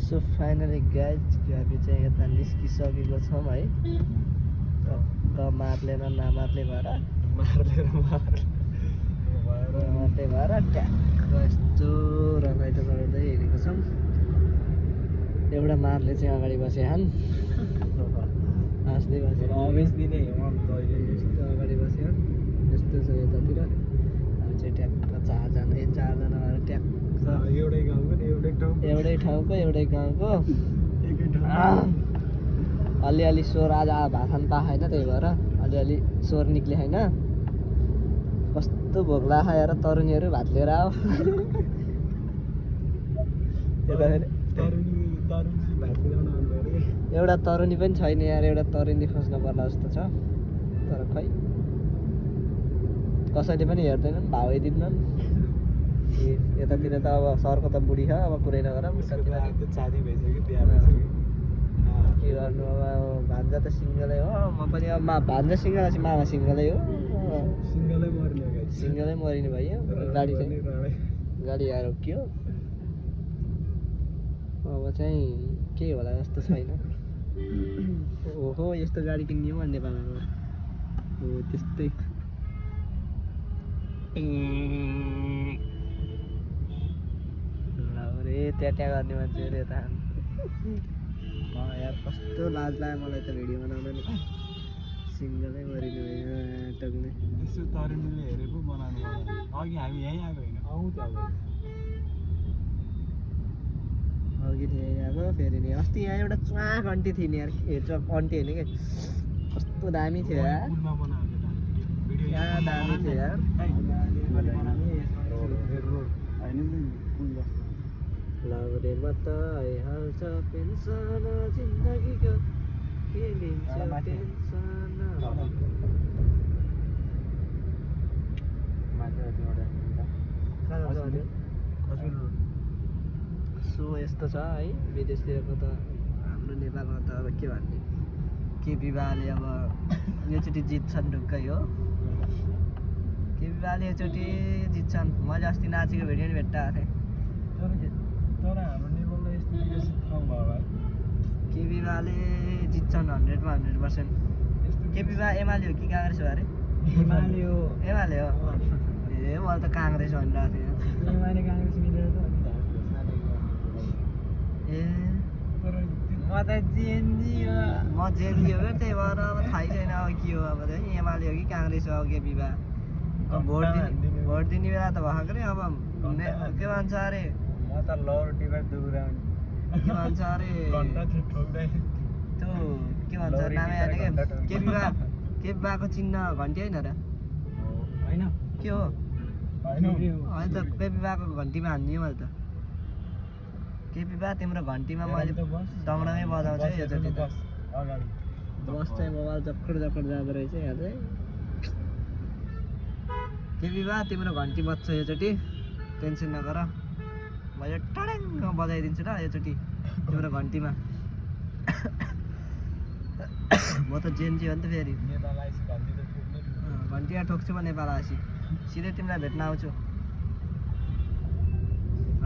So finally guys हामी चाहिँ यता निस्किसकेको छौँ है। त मार्लेन नमार्ले भएर ट्याक्क यस्तो रमाइलो गर्दै हिँडेको छौँ। एउटा मार्ले चाहिँ अगाडि बसे हाँस्दै बसेर अगाडि बस्यो। यस्तो छ यतातिर हामी चाहिँ ट्याक्क चारजना भएर ट्याक्क एउटै ठाउँको अलिअलि स्वर आज भात खान पाएन, त्यही भएर अलिअलि स्वर निक्ले होइन। कस्तो भोक लाग्यो यार, तरुनीहरू भात लिएर आऊ। एउटा तरुनी पनि छैन यार, एउटा तरुनी खोज्नु पर्ला जस्तो छ। तर खै कसैले पनि हेर्दैनन्, भावै दिन्नन्। यतातिर त अब सरको त बुढी छ, अब कुरै नगरौँ। के गर्नु अब, भान्जा त सिङ्गलै हो। म पनि अब भान्जा सिङ्गल पछि मामा सिङ्गलै हो। सिङ्गलै मरिनु भयो। गाडी आएर रोकियो। अब चाहिँ केही होला जस्तो छैन। ओहो यस्तो गाडी किन्ने हो नेपालमा। हो त्यस्तै त्यहाँ गर्ने मान्छेहरू यता यार कस्तो लाज लाग्यो मलाई त भिडियो बनाउनु नि। सिङ्गलै मरिनु भयो टक्ने। यसो तरुनीले हेरेको बनाउनु अघि हामी यहीँ आएको होइन, अघि यहीँ आएको। फेरि नि अस्ति यहाँ एउटा च्वा कन्टी थियो नि यार, कन्टी होइन कि कस्तो दामी थियो यार, दामी थियो यार। लाउरे मत आइहाल्छ पेन्सन जिन्दगीको, के लिन्छ टेन्सन। सो यस्तो छ है विदेशतिरको त। हाम्रो नेपालमा त अब के भन्ने, केपी बाले अब योचोटि जित्छन् ढुक्कै हो। केपी बाले योचोटि जित्छन्। मैले अस्ति नाचेको भिडियो नि भेट्टाएको थिएँ। तर हाम्रो नेपालमा यस्तो विकसित ठाउँ भयो भाइ। केपी बाले जित्छन् 100मा 100%। केपी बा एमाले हो कि काङ्ग्रेस हो अरे? एमाले हो। ए मैले त काङ्ग्रेस भनिरहेको थिएँ। ए म त जेएनजी हो। म जेएनजी हो, त्यही भएर अब थाहै छैन अब के हो। अब एमाले हो कि काङ्ग्रेस हो केपी बा। भोट दिने बेला त भएको रे। अब के भन्छ अरे, के भन्छ अरे त्यो के भन्छ नामै आएन क्या। केपी बाको चिन्ह घन्टी होइन र? होइन के हो? होइन त केपी बाको घन्टीमा हान्ने मैले त। केपी बा तिम्रो घन्टीमा मैले डङ्ग्रामै बजाउँछु योचोटि त। बस चाहिँ मोबाइल जक्कड जाँदो रहेछ यहाँ चाहिँ। केपी बा तिम्रो घन्टी बज्छ योचोटि, टेन्सन नगर। मैले टडङ्ग बजाइदिन्छु ल योचोटि तिम्रो घन्टीमा। म त जेएनजी हो नि त। फेरि घन्टीमा ठोक्छु म नेपाल आएपछि, सिधै तिमीलाई भेट्न आउँछु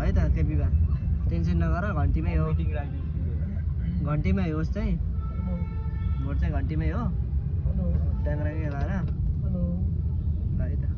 है त केपी बा। टेन्सन नगर, घन्टीमै हो। घन्टीमै होस् चाहिँ, भोट चाहिँ घन्टीमै हो। ट्याङ्ग्रामै लाएर ल है त।